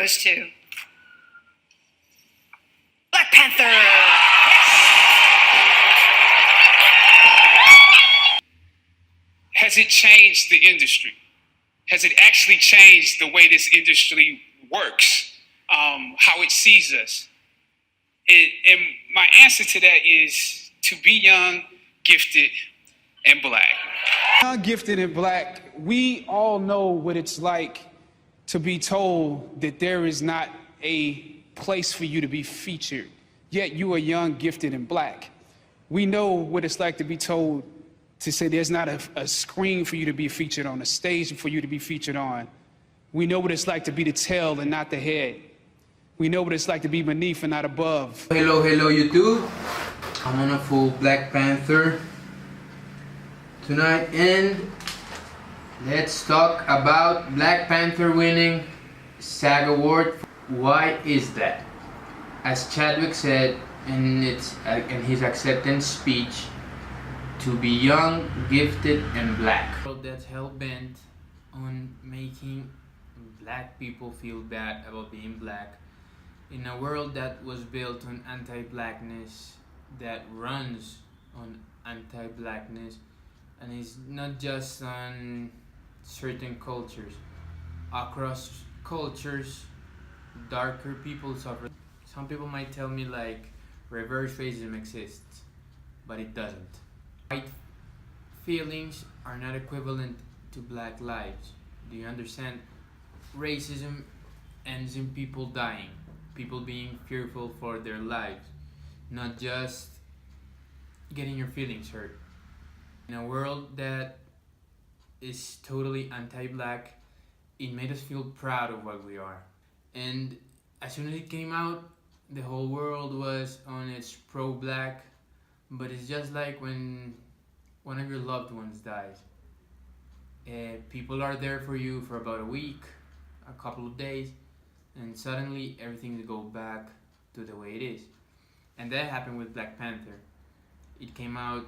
goes to Black Panther. Has it changed the industry? Has it actually changed the way this industry works, how it sees us? And my answer to that is to be young, gifted, and black. Young, gifted, and black, we all know what it's like to be told that there is not a place for you to be featured, yet you are young, gifted, and black. We know what it's like to be told to say there's not a screen for you to be featured on, a stage for you to be featured on. We know what it's like to be the tail and not the head. We know what it's like to be beneath and not above. Hello YouTube. I'm on a full Black Panther tonight, and let's talk about Black Panther winning SAG award. Why is that? As Chadwick said in his acceptance speech, to be young, gifted, and black. That's hell-bent on making black people feel bad about being black, in a world that was built on anti-blackness, that runs on anti-blackness, and is not just on certain cultures. Across cultures, darker people suffer. Some people might tell me like reverse racism exists, but it doesn't. White feelings are not equivalent to black lives. Do you understand? Racism ends in people dying, people being fearful for their lives, not just getting your feelings hurt. In a world that is totally anti-black, it made us feel proud of what we are. And as soon as it came out, the whole world was on its pro-black. But it's just like when one of your loved ones dies. People are there for you for about a week, a couple of days, and suddenly everything goes back to the way it is. And that happened with Black Panther. It came out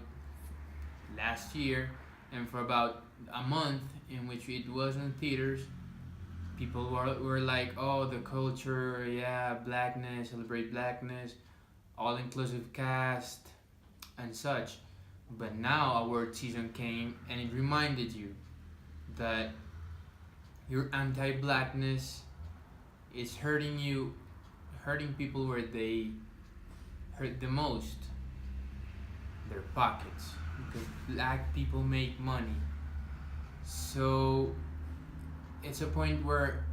last year, and for about a month in which it was in theaters, people were like, oh, the culture, yeah, blackness, celebrate blackness, all-inclusive cast, and such. But now award season came, and it reminded you that your anti-blackness is hurting you, hurting people where they hurt the most, their pockets, because black people make money. So it's a point where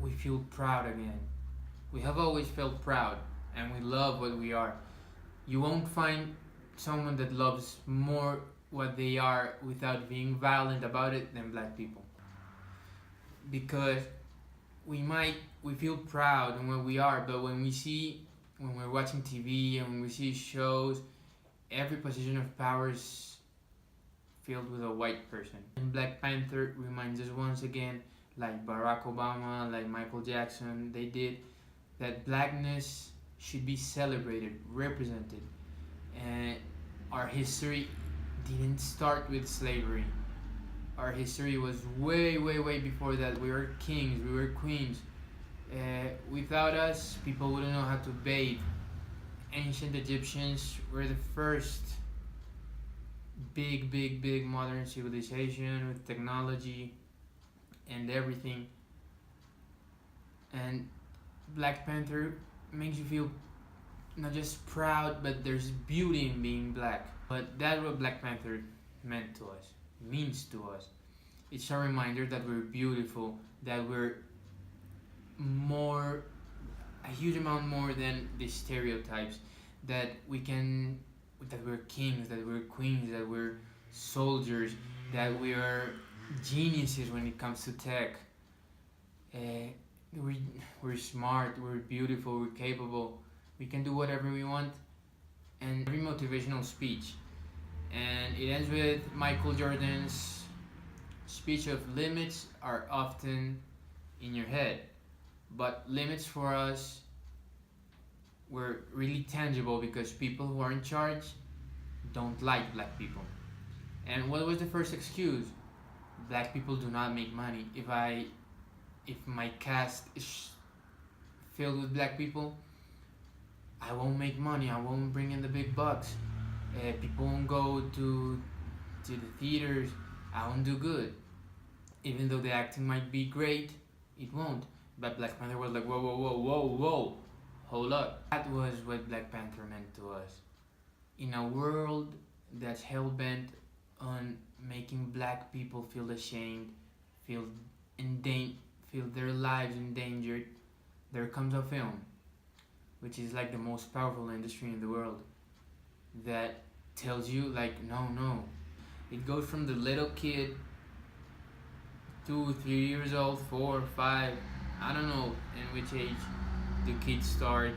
we feel proud again. We have always felt proud, and we love what we are. You won't find someone that loves more what they are without being violent about it than black people. Because we feel proud in what we are, but when we're watching TV and when we see shows, every position of power is filled with a white person. And Black Panther reminds us once again, like Barack Obama, like Michael Jackson, they did, that blackness should be celebrated, represented. And our history didn't start with slavery. Our history was way, way, way before that. We were kings, we were queens. Without us, people wouldn't know how to bathe. Ancient Egyptians were the first big modern civilization with technology and everything. And Black Panther makes you feel not just proud, but there's beauty in being black. But that's what Black Panther meant to us, means to us. It's a reminder that we're beautiful, that we're a huge amount more than the stereotypes, that we're kings, that we're queens, that we're soldiers, that we are geniuses when it comes to tech. We're smart, we're beautiful, we're capable. We can do whatever we want. And every motivational speech. And it ends with Michael Jordan's speech of limits are often in your head. But limits for us were really tangible because people who are in charge don't like black people. And what was the first excuse? Black people do not make money. If my cast is filled with black people, I won't make money. I won't bring in the big bucks. People won't go to the theaters. I won't do good. Even though the acting might be great, it won't. But Black Panther was like, whoa, whoa, whoa, whoa, whoa, hold up. That was what Black Panther meant to us. In a world that's hell-bent on making black people feel ashamed, feel their lives endangered, there comes a film, which is like the most powerful industry in the world, that tells you like, no. It goes from the little kid, 2, 3 years old, 4, 5, I don't know in which age the kids start,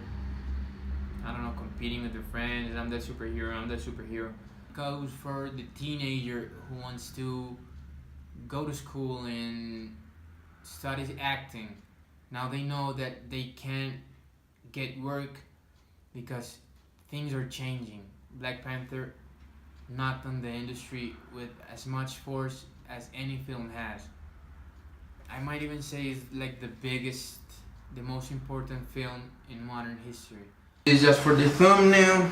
I don't know, competing with their friends, I'm the superhero. It goes for the teenager who wants to go to school and study acting. Now they know that they can't get work because things are changing. Black Panther knocked on the industry with as much force as any film has. I might even say it's like the most important film in modern history. This is just for the thumbnail.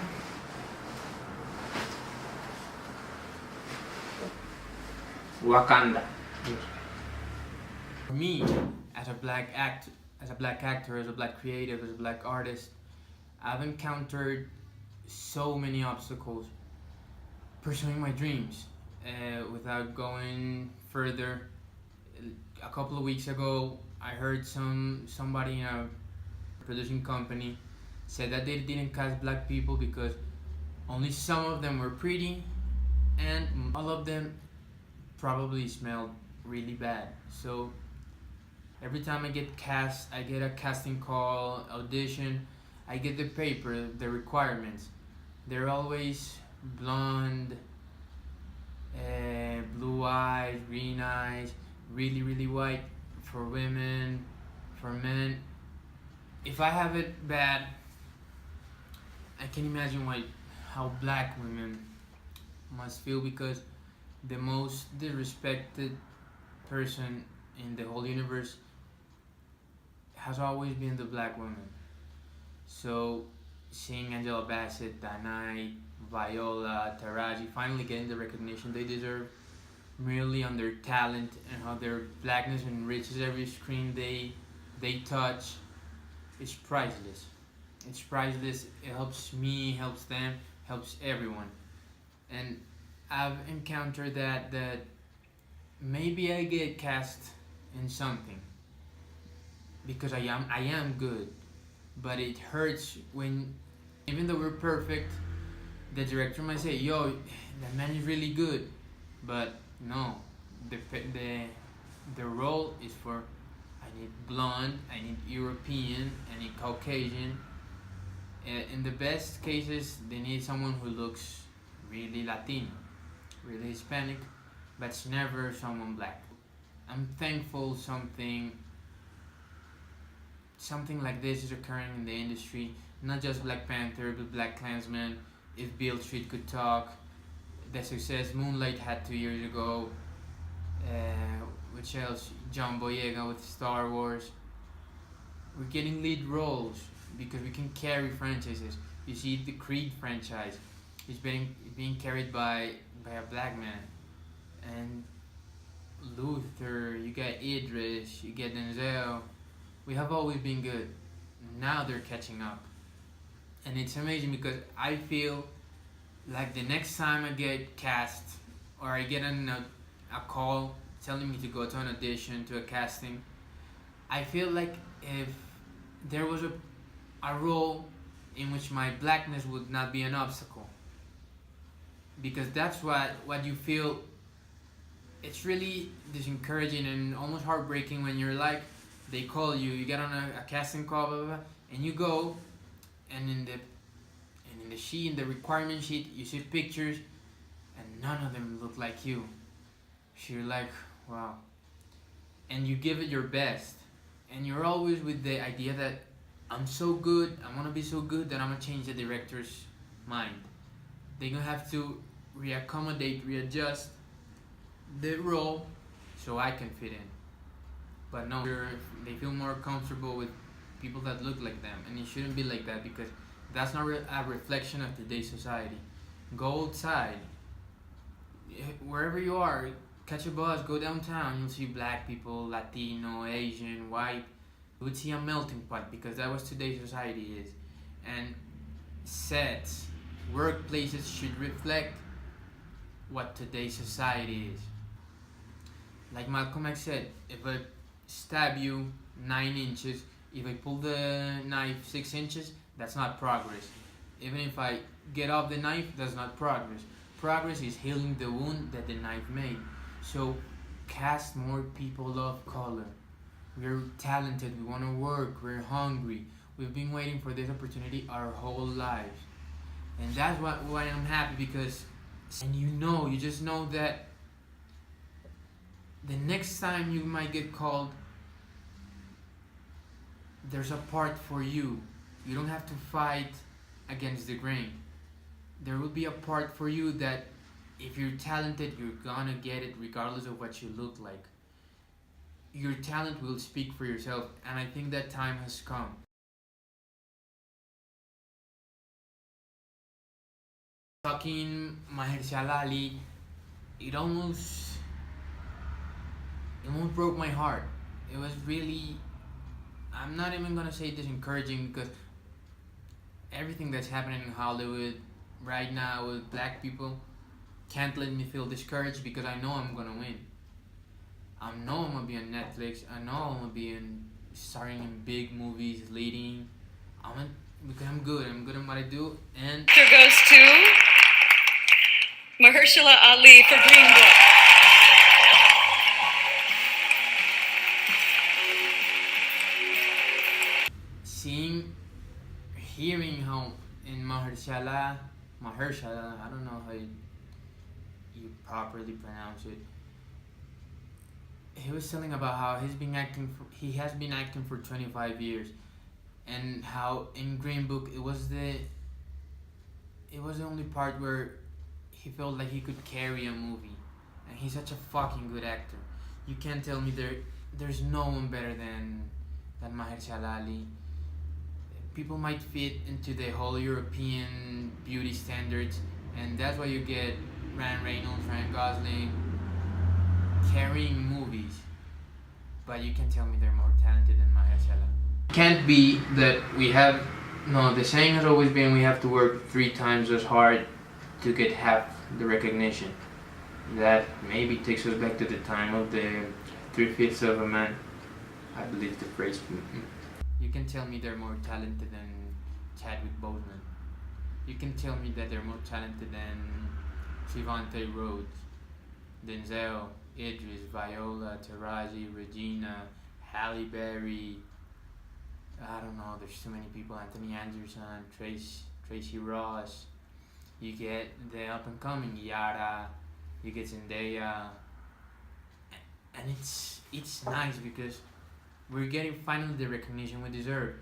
Wakanda. For me, as a black actor, as a black creative, as a black artist, I've encountered so many obstacles pursuing my dreams. Without going further, a couple of weeks ago, I heard somebody in a producing company said that they didn't cast black people because only some of them were pretty and all of them probably smelled really bad. So every time I get cast, I get a casting call, audition, I get the paper, the requirements. They're always blonde, blue eyes, green eyes, really white for women, for men. If I have it bad, I can imagine how black women must feel, because the most disrespected person in the whole universe has always been the black woman. So seeing Angela Bassett, Danai, Viola, Taraji finally getting the recognition they deserve merely on their talent and how their blackness enriches every screen they touch, is priceless. It's priceless. It helps me, helps them, helps everyone. And I've encountered that maybe I get cast in something because I am good, but it hurts when, even though we're perfect, the director might say, yo, that man is really good, but no, the role is for, I need blonde, I need European, I need Caucasian. In the best cases, they need someone who looks really Latino, really Hispanic, but it's never someone black. I'm thankful something like this is occurring in the industry, not just Black Panther, but Black Klansman, If Beale Street Could Talk, the success Moonlight had 2 years ago, which else, John Boyega with Star Wars. We're getting lead roles because we can carry franchises. You see the Creed franchise is being carried by a black man, and Luther, you got Idris, you get Denzel. We have always been good. Now they're catching up, and it's amazing because I feel like the next time I get cast or I get a call telling me to go to an audition, to a casting, I feel like if there was a role in which my blackness would not be an obstacle, because that's what you feel. It's really discouraging and almost heartbreaking when you're like, they call you, you get on a casting call, blah, blah, blah, and you go, and in the requirement sheet, you see pictures, and none of them look like you. So you're like, wow. And you give it your best, and you're always with the idea that I'm so good, I want to be so good that I'm going to change the director's mind. They're going to have to readjust the role so I can fit in. But no, they feel more comfortable with people that look like them, and it shouldn't be like that because that's not a reflection of today's society. Go outside, wherever you are, catch a bus, go downtown. You'll see black people, Latino, Asian, white. You would see a melting pot because that was today's society is, and sets, workplaces should reflect what today's society is. Like Malcolm X said, if I stab you 9 inches, if I pull the knife 6 inches, that's not progress. Even if I get off the knife, that's not progress. Progress is healing the wound that the knife made. So cast more people of color. We're talented, we want to work, we're hungry. We've been waiting for this opportunity our whole lives. And that's why I'm happy because, and you just know that the next time you might get called, there's a part for you. You don't have to fight against the grain. There will be a part for you that if you're talented, you're gonna get it regardless of what you look like. Your talent will speak for yourself, and I think that time has come. Talking Mahershala Ali, it almost broke my heart. It was really, I'm not even gonna say discouraging because everything that's happening in Hollywood right now with black people can't let me feel discouraged because I know I'm gonna win. I know I'm gonna be on Netflix. I know I'm gonna be starring in big movies, leading. Because I'm good. I'm good at what I do. And Here goes to Mahershala Ali for Green Book. hearing how in Mahershala, I don't know how you properly pronounce it. He was telling about how he has been acting for 25 years, and how in Green Book it was the only part where he felt like he could carry a movie, and he's such a fucking good actor. You can't tell me there's no one better than Mahershala Ali. People might fit into the whole European beauty standards, and that's why you get Ryan Reynolds, Ryan Gosling carrying movies, but you can tell me they're more talented than Mahershala. Can't be that the saying has always been we have to work 3 times as hard to get half the recognition. That maybe takes us back to the time of the 3/5 of a man. I believe the phrase. You can tell me they're more talented than Chadwick Boseman. You can tell me that they're more talented than Trevante Rhodes, Denzel, Idris, Viola, Taraji, Regina, Halle Berry. I don't know, there's too many people. Anthony Anderson, Tracy Ross. You get the up and coming Yara. You get Zendaya. And it's nice because we're getting finally the recognition we deserve.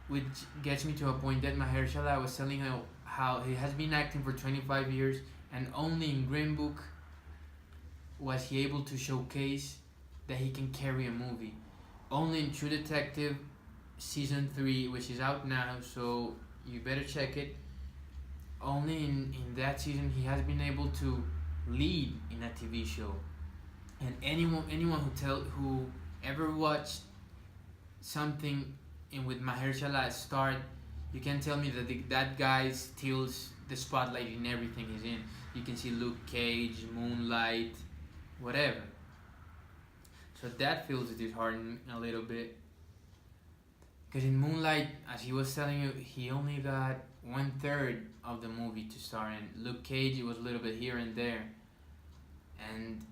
Which gets me to a point that Mahershala was telling how he has been acting for 25 years, and only in Green Book was he able to showcase that he can carry a movie. Only in True Detective season 3, which is out now, so you better check it. Only in that season he has been able to lead in a TV show. And anyone who ever watched something with Mahershala start, you can tell me that that guy steals the spotlight in everything he's in. You can see Luke Cage, Moonlight, whatever. So that feels disheartening a little bit. Because in Moonlight, as he was telling you, he only got 1/3 of the movie to star in. Luke Cage, it was a little bit here and there. And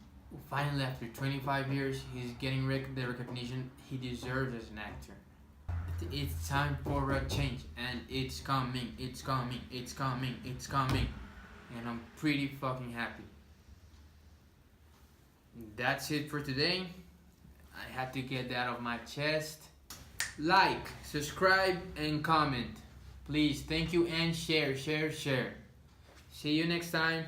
finally, after 25 years, he's getting the recognition he deserves as an actor. It's time for a change, and it's coming. And I'm pretty fucking happy. That's it for today. I had to get that off my chest. Like, subscribe, and comment. Please, thank you, and share. See you next time.